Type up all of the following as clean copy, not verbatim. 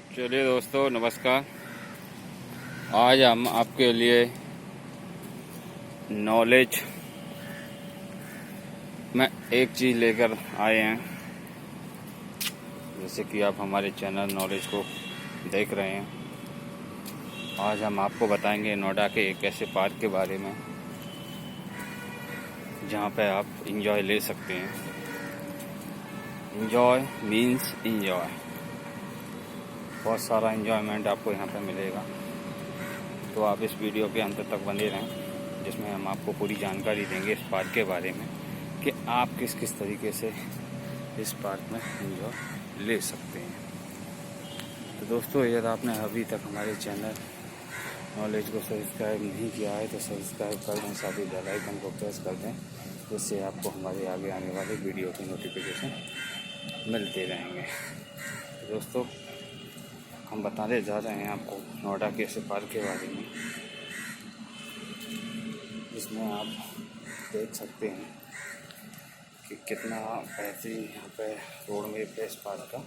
चलिए दोस्तों, नमस्कार। आज हम आपके लिए नॉलेज में एक चीज़ लेकर आए हैं। जैसे कि आप हमारे चैनल नॉलेज को देख रहे हैं, आज हम आपको बताएंगे नोएडा के एक ऐसे पार्क के बारे में जहाँ पे आप इंजॉय ले सकते हैं। इंजॉय मीन्स इंजॉय, बहुत सारा इंजॉयमेंट आपको यहाँ पे मिलेगा। तो आप इस वीडियो के अंत तक बने रहें, जिसमें हम आपको पूरी जानकारी देंगे इस पार्क के बारे में कि आप किस किस तरीके से इस पार्क में इंजॉय ले सकते हैं। तो दोस्तों, यदि आपने अभी तक हमारे चैनल नॉलेज को सब्सक्राइब नहीं किया है तो सब्सक्राइब कर दें, साथ ही बेल आइकन को प्रेस कर दें, जिससे आपको हमारे आगे आने वाले वीडियो की नोटिफिकेशन मिलते रहेंगे। तो दोस्तों, हम बताने जा रहे हैं आपको नोएडा के ऐसे पार्क के बारे में, जिसमें आप देख सकते हैं कि कितना बेहतरीन यहाँ पे रोड में इस पार्क का।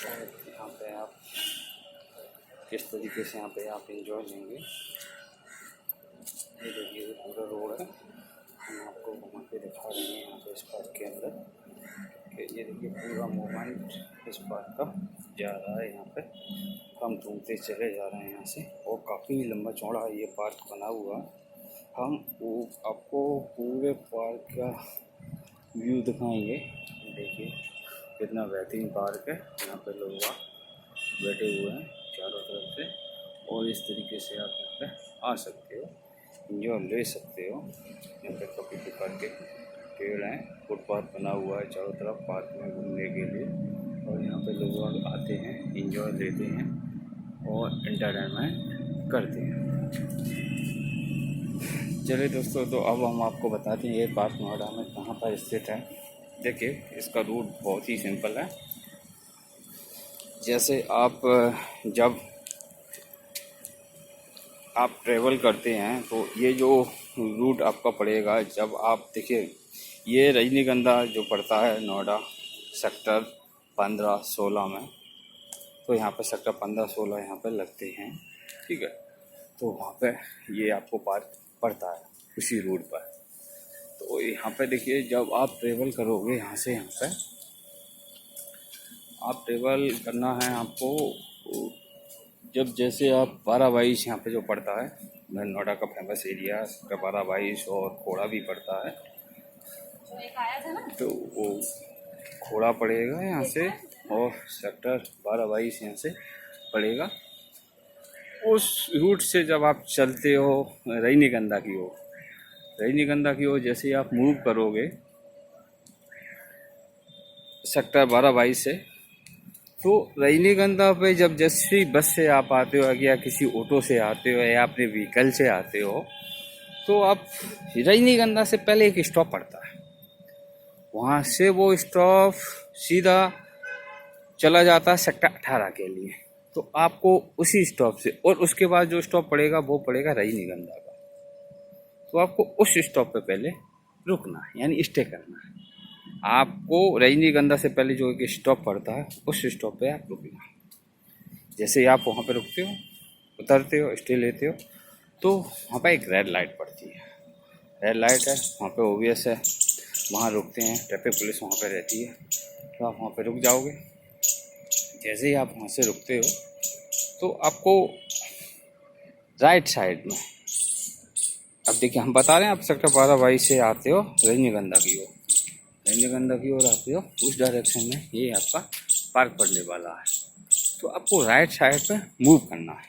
और यहाँ पे आप किस तरीके से यहाँ पे आप इंजॉय लेंगे। ये देखिए, ये पूरा रोड है, हम आपको घुमा के दिखा रहे हैं यहाँ पे इस पार्क के अंदर। ये देखिए, पूरा मूवमेंट इस पार्क का जा रहा है। यहाँ पे हम घूमते चले जा रहे हैं यहाँ से, और काफ़ी लंबा चौड़ा ये पार्क बना हुआ। हम आपको पूरे पार्क का व्यू दिखाएंगे। देखिए कितना बेहतरीन पार्क है। यहाँ पे लोग बैठे हुए हैं चारों तरफ से, और इस तरीके से आप यहाँ पे आ सकते हो, इंजॉय ले सकते हो। यहाँ पे काफ़ी प्रकार के पेड़ हैं, फुटपाथ बना हुआ है चारों तरफ पार्क में घूमने के लिए, और यहाँ पे लोग आते हैं, इंजॉय लेते हैं और एंटरटेनमेंट करते हैं। चलिए दोस्तों, तो अब हम आपको बताते हैं ये पार्क नोएडा में कहाँ पर स्थित है। देखिए, इसका रूट बहुत ही सिंपल है। जैसे जब आप ट्रेवल करते हैं तो ये जो रूट आपका पड़ेगा, जब आप देखिए, ये रजनीगंधा जो पड़ता है नोएडा सेक्टर 15-16 में, तो यहाँ पे सेक्टर 15-16 यहाँ पे लगते हैं, ठीक है। तो वहाँ पे ये आपको पार्क पड़ता है उसी रूट पर। तो यहाँ पे देखिए, जब आप ट्रेवल करोगे यहाँ से, यहाँ पे आप ट्रेवल करना है आपको, जब जैसे आप 12-22 यहाँ पे जो पड़ता है, नोएडा का फेमस एरिया सेक्टर 12-22, और खोड़ा भी पड़ता है। तो वो खोड़ा पड़ेगा यहाँ से, और सेक्टर 12-22 यहाँ से पड़ेगा। उस रूट से जब आप चलते हो रजनीगंधा की ओर जैसे आप मूव करोगे सेक्टर 12-22 से, तो रजनीगंधा पे जब जैसे बस से आप आते हो या किसी ऑटो से आते हो या अपने व्हीकल से आते हो, तो आप रजनीगंधा से पहले एक स्टॉप पड़ता है, वहाँ से वो स्टॉप सीधा चला जाता है सेक्टर 18 के लिए। तो आपको उसी स्टॉप से, और उसके बाद जो स्टॉप पड़ेगा वो पड़ेगा रजनीगंधा का। तो आपको उस स्टॉप पे पहले रुकना है, यानी स्टे करना है। आपको रजनीगंधा से पहले जो एक स्टॉप पड़ता है, उस स्टॉप पे आप रुकना। जैसे ही आप वहाँ पे रुकते हो, उतरते हो, स्टे लेते हो, तो वहाँ पे एक रेड लाइट पड़ती है। रेड लाइट है वहाँ पे, ओबियस है, वहाँ रुकते हैं, ट्रैफिक पुलिस वहाँ पे रहती है, तो आप वहाँ पे रुक जाओगे। जैसे ही आप वहाँ से रुकते हो, तो आपको राइट साइड में, अब देखिए हम बता रहे हैं, आप सेक्टर 12-22 से आते हो रजनीगंधा की ओर आते हो, उस डायरेक्शन में ये आपका पार्क पड़ने वाला है। तो आपको राइट साइड पे मूव करना है।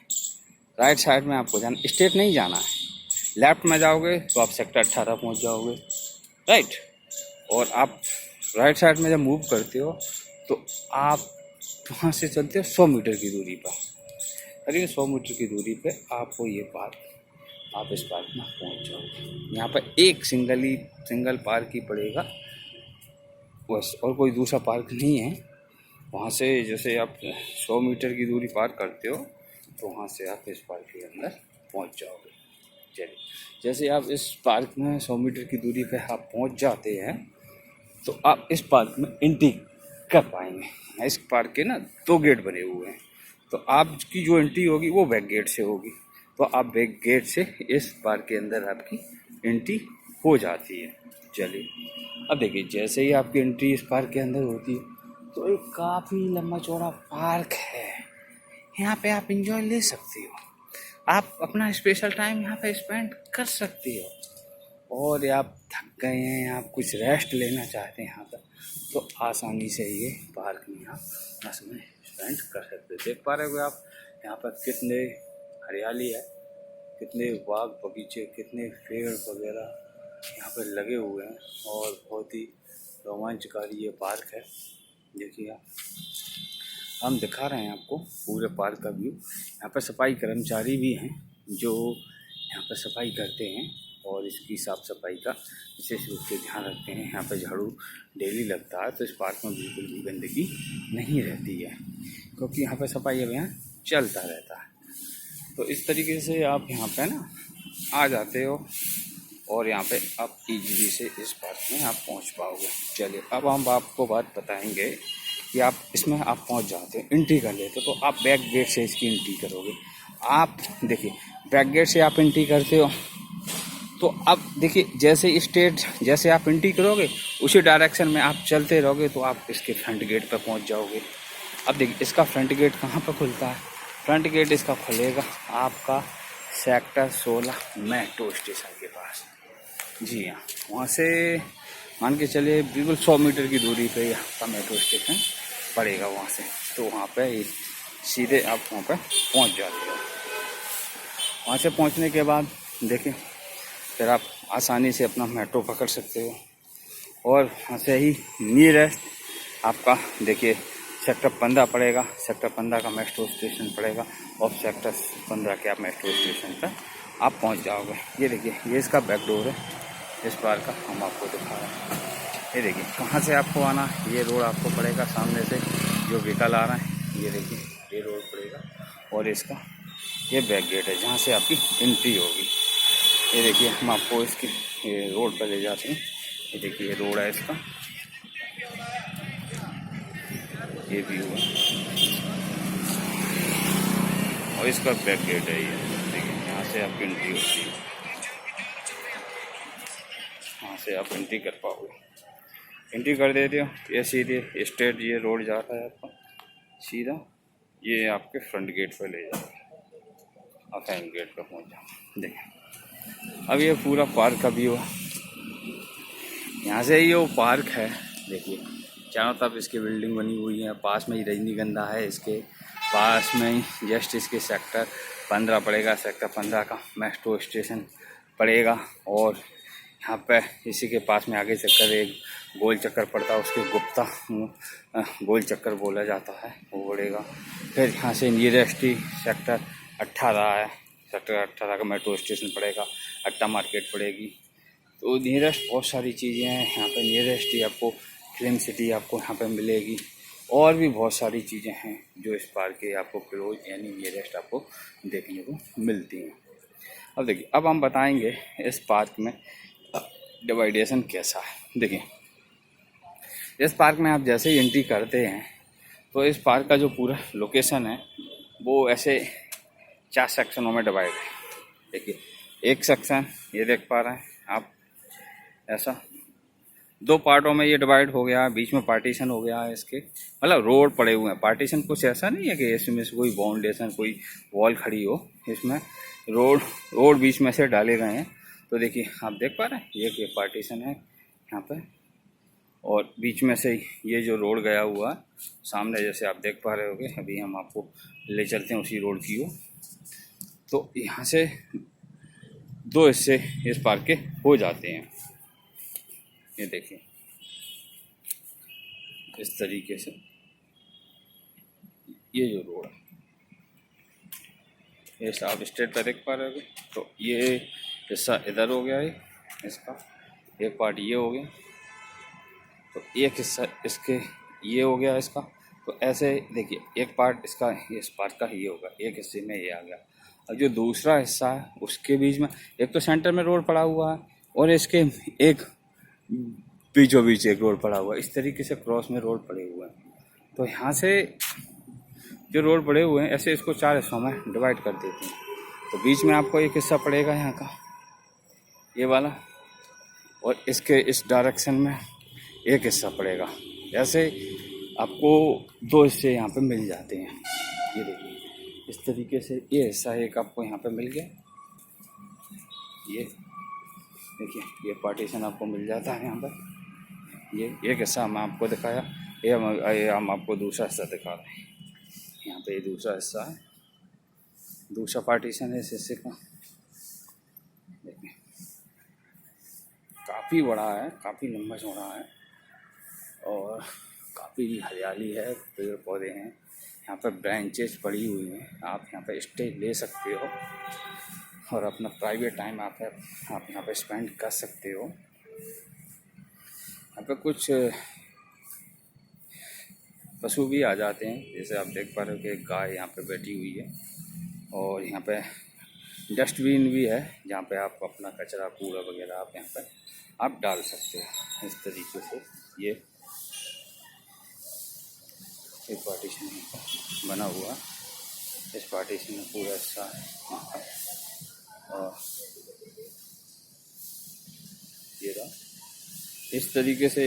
राइट साइड में आपको जाना, स्ट्रेट नहीं जाना है। लेफ्ट में जाओगे तो आप सेक्टर 18 पहुँच जाओगे, राइट। और आप राइट साइड में जब मूव करते हो, तो आप वहाँ से चलते हो 100 मीटर की दूरी पर। करीब 100 मीटर की दूरी पे आपको ये पार्क, आप इस पार्क में पहुँच जाओगे। यहाँ पर एक सिंगल पार्क ही पड़ेगा बस, और कोई दूसरा पार्क नहीं है। वहाँ से जैसे आप 100 मीटर की दूरी पार करते हो, तो वहाँ से आप इस पार्क के अंदर पहुँच जाओगे। चलिए, जैसे आप इस पार्क में 100 मीटर की दूरी पे आप पहुँच जाते हैं, तो आप इस पार्क में एंट्री कर पाएंगे। इस पार्क के ना 2 गेट बने हुए हैं, तो आपकी जो एंट्री होगी वो बैक गेट से होगी। तो आप बैक गेट से इस पार्क के अंदर आपकी एंट्री हो जाती है। चलिए अब देखिए, जैसे ही आपकी एंट्री इस पार्क के अंदर होती है तो एक काफ़ी लंबा चौड़ा पार्क है। यहाँ पे आप इंजॉय ले सकते हो, आप अपना स्पेशल टाइम यहाँ पे स्पेंड कर सकते हो। और आप थक गए हैं, आप कुछ रेस्ट लेना चाहते हैं यहाँ पर, तो आसानी से ये पार्क में आप अपना समय स्पेंड कर सकते हैं। देख पा रहे हो आप यहाँ पर कितने हरियाली है, कितने बाग बगीचे, कितने पेड़ वगैरह यहाँ पर लगे हुए हैं, और बहुत ही रोमांचकारी ये पार्क है। देखिए आप, हम दिखा रहे हैं आपको पूरे पार्क का व्यू। यहाँ पर सफाई कर्मचारी भी हैं जो यहाँ पर सफाई करते हैं और इसकी साफ़ सफाई का विशेष रूप से ध्यान रखते हैं। यहाँ पर झाड़ू डेली लगता है, तो इस पार्क में बिल्कुल भी गंदगी नहीं रहती है, क्योंकि यहाँ पर सफाई अभियान चलता रहता है। तो इस तरीके से आप यहाँ पे ना आ जाते हो और यहाँ पे आप इजीली से इस पार्क में आप पहुँच पाओगे। चलिए अब हम आपको बात बताएंगे कि आप इसमें आप पहुँच जाते हो, एंट्री कर लेते हो, तो आप बैक गेट से इसकी एंट्री करोगे। आप देखिए, बैक गेट से आप एंट्री करते हो तो अब देखिए, जैसे आप एंट्री करोगे उसी डायरेक्शन में आप चलते रहोगे तो आप इसके फ्रंट गेट पर पहुंच जाओगे। अब देखिए, इसका फ्रंट गेट कहाँ पर खुलता है? फ्रंट गेट इसका खुलेगा आपका सेक्टर 16 मेट्रो स्टेशन के पास। जी हाँ, वहाँ से मान के चलिए बिल्कुल 100 मीटर की दूरी पे आपका मेट्रो स्टेशन पड़ेगा वहाँ से। तो वहाँ पे सीधे आप वहाँ पर पहुँच जाते हो। वहाँ से पहुँचने के बाद देखिए, फिर आप आसानी से अपना मेट्रो पकड़ सकते हो, और वहाँ से ही नियरेस्ट आपका देखिए सेक्टर 15 पड़ेगा। सेक्टर 15 का मेट्रो स्टेशन पड़ेगा, और सेक्टर 15 के आप मेट्रो स्टेशन पर आप पहुँच जाओगे। ये देखिए, ये इसका बैक डोर है इस पार्क का, हम आपको दिखा रहे हैं। ये देखिए, कहाँ से आपको आना, ये रोड आपको पड़ेगा सामने से, जो व्हीकल आ रहा है ये देखिए ये रोड पड़ेगा, और इसका ये बैक गेट है जहाँ से आपकी एंट्री होगी। ये देखिए, हम आपको इसके रोड पर ले जाते हैं। ये देखिए, ये रोड है इसका, ये व्यू है, और इसका बैक गेट है। ये देखिए, यहाँ से आपकी एंट्री होती है, यहाँ से आप एंट्री कर पाओगे। एंट्री कर देते हो, ये सीधे स्ट्रेट ये रोड जाता है आपका सीधा, ये आपके फ्रंट गेट पर ले जाओ, आप फ्रंट गेट पर पहुँच जाओ। देखिए, अब ये पूरा पार्क का व्यू है। यहाँ से ये वो पार्क है, देखिए चारों तरफ इसकी बिल्डिंग बनी हुई है। पास में ही रजनीगंधा है, इसके पास में ही जस्ट इसके सेक्टर 15 पड़ेगा। सेक्टर 15 का मेट्रो स्टेशन पड़ेगा, और यहाँ पे इसी के पास में आगे चक्कर एक गोल चक्कर पड़ता है, उसके गुप्ता गोल चक्कर बोला जाता है, वो पड़ेगा। फिर यहाँ से नियरेस्ट ही सेक्टर 18 है। सेक्टर 18 का मेट्रो स्टेशन पड़ेगा, अट्टा मार्केट पड़ेगी। तो नियरेस्ट बहुत सारी चीज़ें हैं यहाँ पे। नियरेस्ट ही आपको फिल्म सिटी आपको यहाँ पे मिलेगी, और भी बहुत सारी चीज़ें हैं जो इस पार्क के आपको क्लोज यानी नियरेस्ट आपको देखने को मिलती हैं। अब देखिए, अब हम बताएंगे इस पार्क में डिवाइडेशन कैसा है। देखिए, इस पार्क में आप जैसे ही एंट्री करते हैं तो इस पार्क का जो पूरा लोकेशन है वो ऐसे 4 सेक्शनों में डिवाइड है। देखिए, एक सेक्शन ये देख पा रहे हैं आप, ऐसा 2 पार्टों में ये डिवाइड हो गया, बीच में पार्टीशन हो गया है इसके, मतलब रोड पड़े हुए हैं। पार्टीशन कुछ ऐसा नहीं है कि इसमें से कोई बाउंडेशन कोई वॉल खड़ी हो, इसमें रोड बीच में से डाले गए हैं। तो देखिए, आप देख पा रहे हैं ये पार्टीशन है यहाँ पे, और बीच में से ये जो रोड गया हुआ सामने जैसे आप देख पा रहे होगे। अभी हम आपको ले चलते हैं उसी रोड की ओर। तो यहाँ से 2 हिस्से इस पार्क के हो जाते हैं। ये देखिए, इस तरीके से ये जो रोड है, ये आप स्ट्रेट पर देख पा रहे होगे। तो ये हिस्सा इधर हो गया है, इसका एक पार्ट ये हो गया, तो एक हिस्सा इसके ये हो गया इसका। तो ऐसे देखिए, एक पार्ट इसका इस पार्ट का ये होगा, एक हिस्से में ये आ गया। और जो दूसरा हिस्सा है उसके बीच में एक तो सेंटर में रोड पड़ा हुआ है, और इसके एक बीचों बीच एक रोड पड़ा हुआ है। इस तरीके से क्रॉस में रोड पड़े हुए हैं। तो यहाँ से जो रोड पड़े हुए हैं ऐसे इसको 4 हिस्सों में डिवाइड कर देते हैं। तो बीच में आपको एक हिस्सा पड़ेगा यहाँ का, ये वाला, और इसके इस डायरेक्शन में एक हिस्सा पड़ेगा। ऐसे आपको 2 हिस्से यहाँ पे मिल जाते हैं। ये देखिए इस तरीके से ये हिस्सा एक आपको यहाँ पे मिल गया। ये देखिए ये पार्टीशन आपको मिल जाता है यहाँ पर। ये एक हिस्सा मैं आपको दिखाया, ये हम आपको दूसरा हिस्सा दिखा रहे हैं। यहाँ पे ये दूसरा हिस्सा है, दूसरा पार्टीशन है इस हिस्से का। देखिए काफ़ी बड़ा है, काफ़ी लंबा चौड़ा है और काफ़ी हरियाली है, पेड़ पौधे हैं। यहाँ पर ब्रांचेस पड़ी हुई हैं, आप यहाँ पे स्टे ले सकते हो और अपना प्राइवेट टाइम आप यहाँ पे स्पेंड कर सकते हो। यहाँ पे कुछ पशु भी आ जाते हैं, जैसे आप देख पा रहे हो कि एक गाय यहाँ पे बैठी हुई है और यहाँ पे डस्टबिन भी है जहाँ पे आप अपना कचरा कूड़ा वगैरह आप यहाँ पे आप डाल सकते हो। इस तरीके से ये एक पार्टीशन बना हुआ, इस पार्टीशन में पूरा हिस्सा है यहाँ का। और ये रहा, इस तरीके से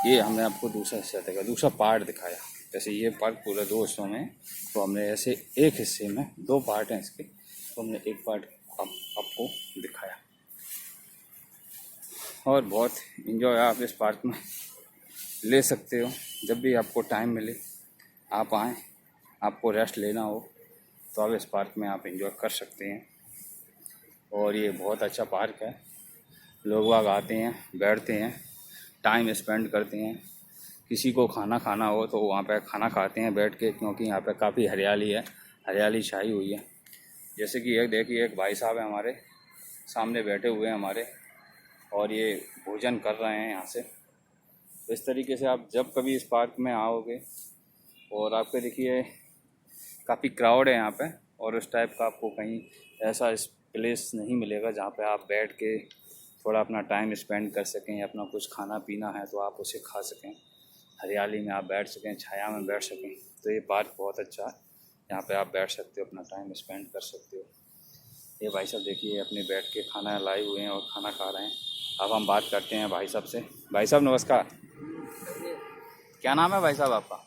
ये हमने आपको दूसरा हिस्सा दिखाया, दूसरा पार्ट दिखाया। जैसे ये पार्ट पूरा 2 हिस्सों में, तो हमने ऐसे एक हिस्से में 2 पार्ट हैं इसके, तो हमने एक पार्ट आपको दिखाया। और बहुत इन्जॉय आप इस पार्क में ले सकते हो। जब भी आपको टाइम मिले आप आएँ, आपको रेस्ट लेना हो तो आप इस पार्क में आप एंजॉय कर सकते हैं। और ये बहुत अच्छा पार्क है, लोग बाग आते हैं, बैठते हैं, टाइम स्पेंड करते हैं। किसी को खाना खाना हो तो वहाँ पे खाना खाते हैं बैठ के, क्योंकि यहाँ पे काफ़ी हरियाली है, हरियाली छाई हुई है। जैसे कि एक देखिए एक भाई साहब हैं हमारे सामने बैठे हुए हैं हमारे, और ये भोजन कर रहे हैं यहाँ से। तो इस तरीके से आप जब कभी इस पार्क में आओगे और आपको देखिए काफ़ी क्राउड है यहाँ पे, और उस टाइप का आपको कहीं ऐसा प्लेस नहीं मिलेगा जहाँ पे आप बैठ के थोड़ा अपना टाइम स्पेंड कर सकें, अपना कुछ खाना पीना है तो आप उसे खा सकें, हरियाली में आप बैठ सकें, छाया में बैठ सकें। तो ये पार्क बहुत अच्छा है, यहाँ पे आप बैठ सकते हो, अपना टाइम स्पेंड कर सकते हो। ये भाई साहब देखिए अपने बैठ के खाना लाए हुए हैं और खाना खा रहे हैं। अब हम बात करते हैं भाई साहब से। भाई साहब नमस्कार, क्या नाम है भाई साहब आपका?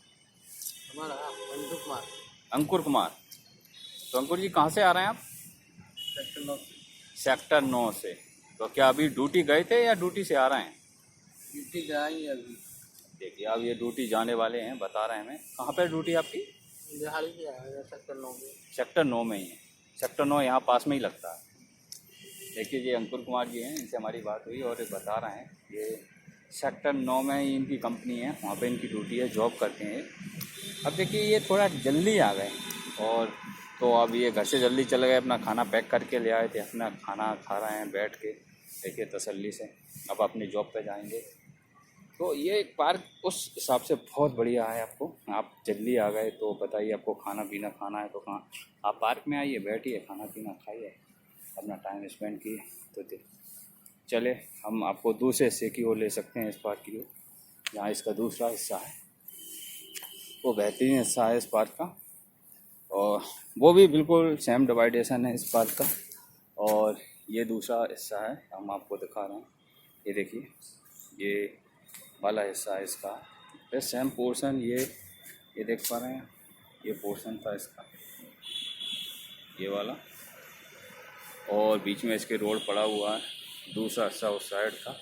हमारा अंकुर कुमार। अंकुर कुमार। तो अंकुर जी कहाँ से आ रहे हैं आप? सेक्टर 9 से। तो क्या अभी ड्यूटी गए थे या ड्यूटी से आ रहे हैं? ड्यूटी जाएंगे अभी। देखिए अब ये ड्यूटी जाने वाले हैं, बता रहे हैं हमें। कहाँ पर ड्यूटी आपकी? बिहार से आएगा सेक्टर 9 में। सेक्टर 9 में ही है। सेक्टर 9 यहाँ पास में ही लगता है। देखिए ये अंकुर कुमार जी हैं, इनसे हमारी बात हुई और ये बता रहे हैं ये सेक्टर 9 में ही इनकी कंपनी है, वहाँ पे इनकी ड्यूटी है, जॉब करते हैं। अब देखिए ये थोड़ा जल्दी आ गए और तो अब ये घर से जल्दी चले गए, अपना खाना पैक करके ले आए थे, अपना खाना खा रहे हैं बैठ के, देखिए तसल्ली से। अब अपनी जॉब पे जाएंगे। तो ये पार्क उस हिसाब से बहुत बढ़िया है। आपको आप जल्दी आ गए तो बताइए, आपको खाना पीना खाना है तो कहाँ आप पार्क में आइए, बैठिए, खाना पीना खाइए, अपना टाइम स्पेंड किए। तो चले हम आपको दूसरे हिस्से की ओर ले सकते हैं, इस पार्क की ओर, जहाँ इसका दूसरा हिस्सा है। वो बेहतरीन हिस्सा है इस पार्क का, और वो भी बिल्कुल सेम डिवाइडेशन है इस पार्क का। और ये दूसरा हिस्सा है, हम आपको दिखा रहे हैं। ये देखिए ये वाला हिस्सा है इसका, ये सेम पोर्शन ये देख पा रहे हैं, ये पोर्शन था इसका, ये वाला, और बीच में इसके रोड पड़ा हुआ है, दूसरा हिस्सा उस साइड था।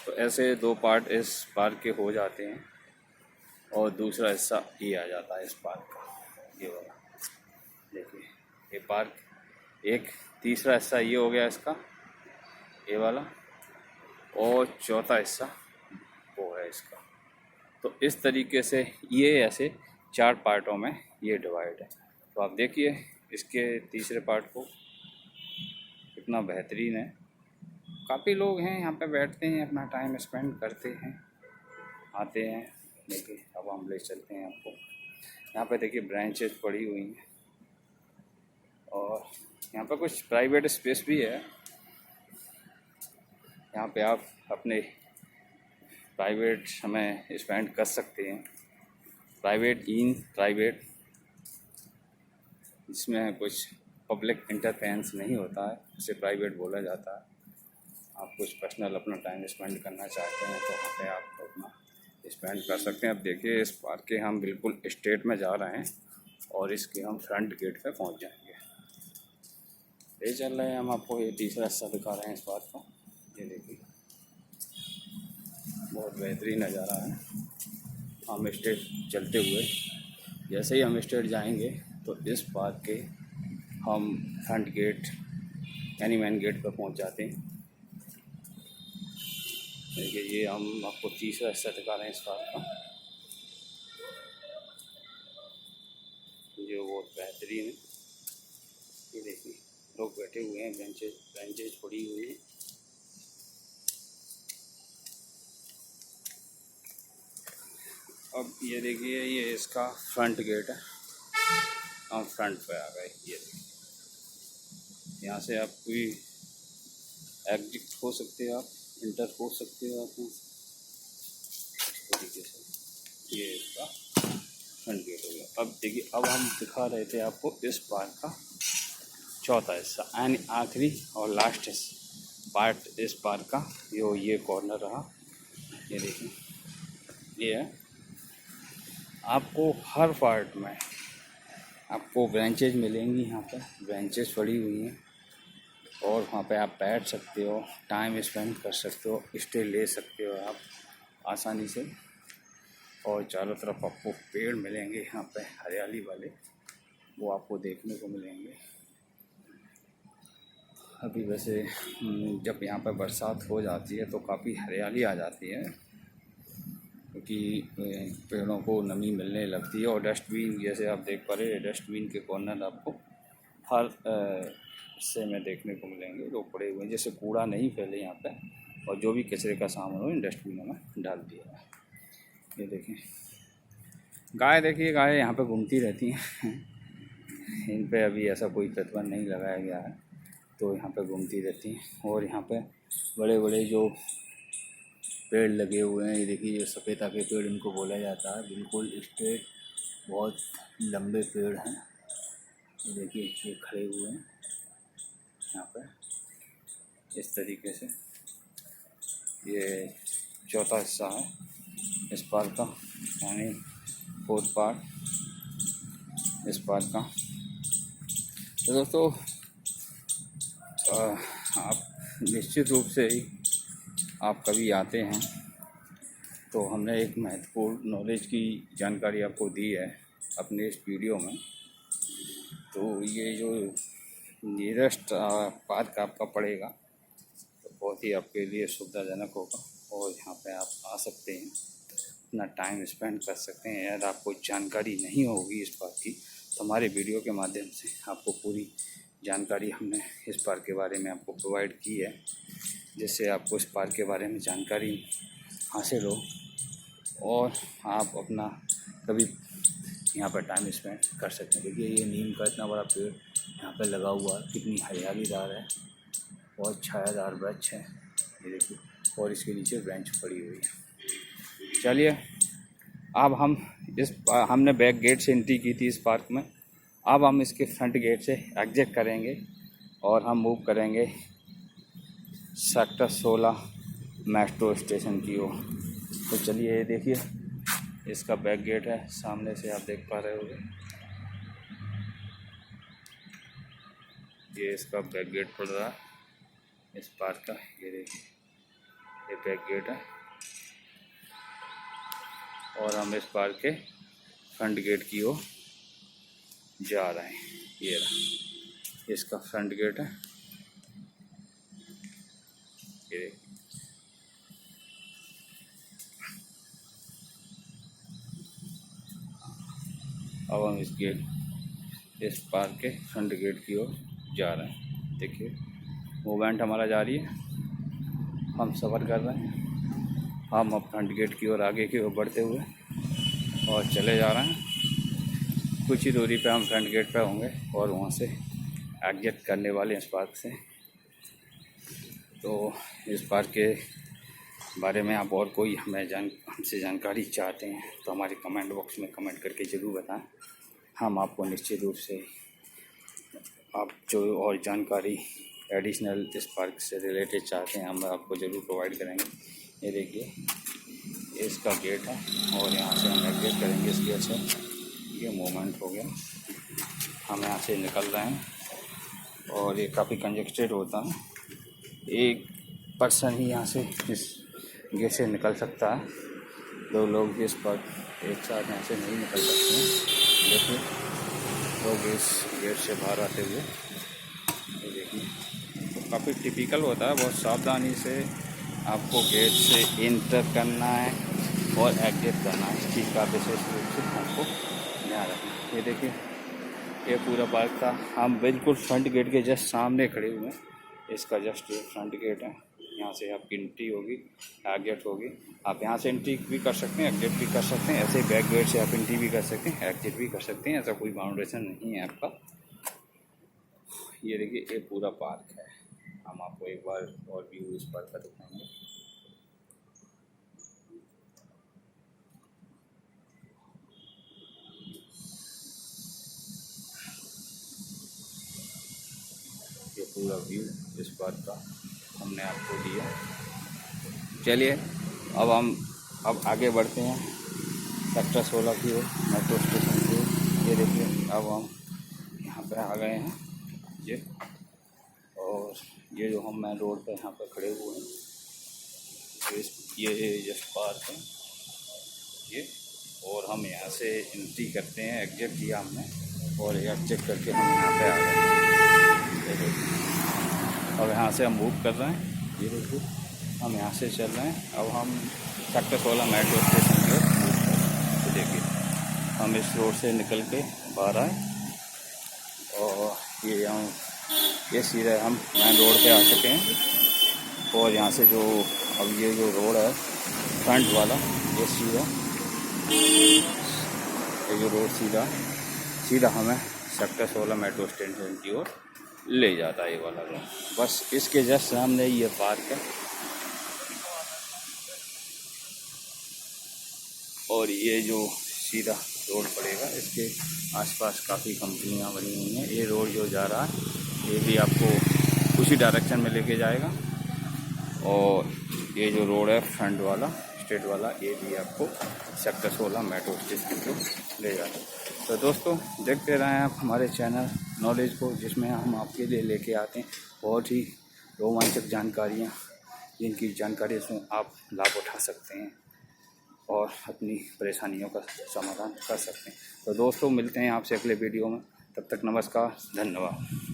तो ऐसे 2 पार्ट इस पार्क के हो जाते हैं और दूसरा हिस्सा ये आ जाता है इस पार्क का, ये वाला। देखिए ये पार्क एक, तीसरा हिस्सा ये हो गया इसका, ये वाला, और चौथा हिस्सा वो है इसका। तो इस तरीके से ये ऐसे 4 पार्टों में ये डिवाइड है। तो आप देखिए इसके तीसरे पार्ट को, कितना बेहतरीन है। काफ़ी लोग हैं यहाँ पे, बैठते हैं, अपना टाइम स्पेंड करते हैं, आते हैं। देखिए अब हम ले चलते हैं आपको। यहाँ पे देखिए ब्रांचेस पड़ी हुई हैं और यहाँ पे कुछ प्राइवेट स्पेस भी है। यहाँ पे आप अपने प्राइवेट समय स्पेंड कर सकते हैं। प्राइवेट जिसमें कुछ पब्लिक इंटरफेरेंस नहीं होता है, उसे प्राइवेट बोला जाता है। आप कुछ पर्सनल अपना टाइम स्पेंड करना चाहते हैं तो वहाँ पे आप अपना स्पेंड कर सकते हैं। अब देखिए इस पार्क के हम बिल्कुल स्ट्रेट में जा रहे हैं और इसके हम फ्रंट गेट पे पहुँच जाएंगे। ले चल रहे हैं हम आपको, ये तीसरा रास्ता दिखा रहे हैं इस पार्क का। ये देखिए बहुत बेहतरीन नज़ारा है। हम स्ट्रेट चलते हुए जैसे ही हम स्ट्रेट जाएंगे तो इस पार्क के हम फ्रंट गेट यानी मेन गेट पर पहुंच जाते हैं। देखिए ये हम आपको तीसरा हिस्सा दिखा रहे हैं इस पार्क का, जो बहुत बेहतरीन है। ये देखिए लोग बैठे हुए हैं, बेंचेज पड़ी हुई हैं। अब ये देखिए ये इसका फ्रंट गेट है। हम फ्रंट पे आ गए। ये देखिए यहाँ से आप कोई एग्जिट हो सकते हो, आप इंटर हो सकते हो आप इस तरीके से। ये इसका फ्रंट गेट हो गया। अब देखिए अब हम दिखा रहे थे आपको इस पार्क का चौथा हिस्सा यानी आखिरी और लास्ट पार्ट इस पार्क का, जो ये कॉर्नर रहा। ये देखिए ये है। आपको हर पार्ट में आपको ब्रांचेज मिलेंगी। यहाँ पर ब्रांचेज पड़ी हुई हैं और वहाँ पे आप बैठ सकते हो, टाइम स्पेंड कर सकते हो, स्टे ले सकते हो आप आसानी से। और चारों तरफ आपको पेड़ मिलेंगे यहाँ पे हरियाली वाले, वो आपको देखने को मिलेंगे। अभी वैसे जब यहाँ पर बरसात हो जाती है तो काफ़ी हरियाली आ जाती है, क्योंकि पेड़ों को नमी मिलने लगती है। और डस्टबिन जैसे आप देख पा रहे हैं, डस्टबिन के कॉर्नर आपको हर हिस्से में देखने को मिलेंगे जो पड़े हुए हैं। जैसे कूड़ा नहीं फैले यहाँ पे, और जो भी कचरे का सामान हो इन डस्टबिनों में डाल दिया है। ये देखें गाय, देखिए गाय यहाँ पे घूमती रहती हैं। इन पे अभी ऐसा कोई प्रतिबंध नहीं लगाया गया है, तो यहाँ पे घूमती रहती हैं। और यहाँ पे बड़े बड़े जो पेड़ लगे हुए हैं, ये देखिए ये सफेदा के पेड़ इनको बोला जाता है। बिल्कुल स्ट्रेट बहुत लंबे पेड़ हैं। ये देखिए ये खड़े हुए हैं यहाँ पे इस तरीके से। ये चौथा हिस्सा है इस पार्क का, यानी फोर्थ पार्ट इस पार्क का। तो दोस्तों आप निश्चित रूप से ही आप कभी आते हैं तो हमने एक महत्वपूर्ण नॉलेज की जानकारी आपको दी है अपने इस वीडियो में। तो ये जो नियरेस्ट पार्क आपका पड़ेगा तो बहुत ही आपके लिए सुविधाजनक होगा, और यहाँ पे आप आ सकते हैं, अपना टाइम स्पेंड कर सकते हैं। अगर आपको जानकारी नहीं होगी इस पार्क की तो हमारे वीडियो के माध्यम से आपको पूरी जानकारी हमने इस पार्क के बारे में आपको प्रोवाइड की है, जिससे आपको इस पार्क के बारे में जानकारी हासिल हो और आप अपना कभी यहाँ पर टाइम स्पेंड कर सकते हैं। देखिए ये नीम का इतना बड़ा पेड़ यहाँ पर लगा हुआ है, कितनी हरियालीदार है, बहुत छायादार वृक्ष है। ये देखिए, और इसके नीचे बेंच पड़ी हुई है। चलिए अब हमने बैक गेट से एंट्री की थी इस पार्क में, अब हम इसके फ्रंट गेट से एग्जिट करेंगे और हम मूव करेंगे सेक्टर 16 मेट्रो स्टेशन की ओर। तो चलिए ये देखिए इसका बैक गेट है, सामने से आप देख पा रहे होंगे। ये इसका बैक गेट पड़ रहा है इस पार्क का। ये देखिए ये बैक गेट है और हम इस पार्क के फ्रंट गेट की ओर जा रहे हैं। ये रहा इसका फ्रंट गेट है। ये देखिए अब हम इस पार्क के फ्रंट गेट की ओर जा रहे हैं। देखिए मूवमेंट हमारा जारी है, हम सफ़र कर रहे हैं। हम अब फ्रंट गेट की ओर आगे की ओर बढ़ते हुए और चले जा रहे हैं। कुछ ही दूरी पे हम फ्रंट गेट पे होंगे और वहाँ से एग्जिट करने वाले हैं इस पार्क से। तो इस पार्क के बारे में आप और कोई हमसे जानकारी चाहते हैं तो हमारे कमेंट बॉक्स में कमेंट करके ज़रूर बताएं। हम आपको निश्चित रूप से आप जो और जानकारी एडिशनल इस पार्क से रिलेटेड चाहते हैं हम आपको ज़रूर प्रोवाइड करेंगे। ये देखिए ये इसका गेट है और यहाँ से हम एग्जिट करेंगे इस गेट से। ये मूवमेंट हो गया, हम यहाँ से निकल रहे हैं और ये काफ़ी कंजेस्टेड होता है। एक पर्सन ही यहाँ से इस गेट से निकल सकता है, 2 लोग इस पर एक साथ यहाँ से नहीं निकल सकते हैं। देखिए लोग इस गेट से बाहर आते हुए, ये देखिए तो काफ़ी टिपिकल होता है। बहुत सावधानी से आपको गेट से इंटर करना है और एग्जिट करना है, इस चीज़ का विशेष रूप से आपको ध्यान रखना है। ये देखिए ये पूरा पार्क था, हम बिल्कुल फ्रंट गेट के जस्ट सामने खड़े हुए हैं। इसका जस्ट ये फ्रंट गेट है, यहाँ से आपकी एंट्री होगी, एग्जिट होगी। आप यहाँ से एंट्री भी कर सकते हैं, एग्जिट भी कर सकते हैं। ऐसे बैक गेट से आप एंट्री भी कर सकते हैं, एग्जिट भी कर सकते हैं, ऐसा कोई बाउंडेशन नहीं है आपका। ये देखिए ये पूरा पार्क है, हम आपको एक बार और व्यू इस पार्क का दिखाएंगे। ये पूरा व्यू इस पार्क का हमने आपको दिया। चलिए अब आगे बढ़ते हैं सेक्टर 16 की ओर, मेट्रो स्टेशन की ओर। ये देखिए अब हम यहाँ पे आ गए हैं ये, और ये जो हम मेन रोड पे यहाँ पे खड़े हुए हैं, ये जस्ट पार्क है ये, और हम यहाँ से एंट्री करते हैं, एग्जिट किया हमने और एग्जिट करके हम यहाँ पे आ गए हैं। अब यहाँ से हम मूव कर रहे हैं, ये देखिए हम यहाँ से चल रहे हैं। अब हम सेक्टर 16 मेट्रो स्टेशन की ओर मूव कर रहे हैं। तो देखिए हम इस रोड से निकल के बाहर आए और ये सीधे हम मेन रोड पे आ चुके हैं। और यहाँ से जो अब ये जो रोड है फ्रंट वाला, ये जो रोड सीधा हमें सेक्टर 16 मेट्रो स्टेशन की ओर ले जाता है। ये वाला रोड बस इसके जस्ट सामने ये पार्क है और ये जो सीधा रोड पड़ेगा इसके आसपास काफ़ी कंपनियां बनी हुई हैं। ये रोड जो जा रहा है ये भी आपको उसी डायरेक्शन में लेके जाएगा, और ये जो रोड है फ्रंट वाला स्ट्रेट वाला ये भी आपको सेक्टर 16 मेट्रो स्टेशन को ले जाता है। तो दोस्तों देखते रहें आप हमारे चैनल नॉलेज को, जिसमें हम आपके लिए लेके आते हैं बहुत ही रोमांचक जानकारियाँ, जिनकी जानकारी से आप लाभ उठा सकते हैं और अपनी परेशानियों का समाधान कर सकते हैं। तो दोस्तों मिलते हैं आपसे अगले वीडियो में, तब तक नमस्कार, धन्यवाद।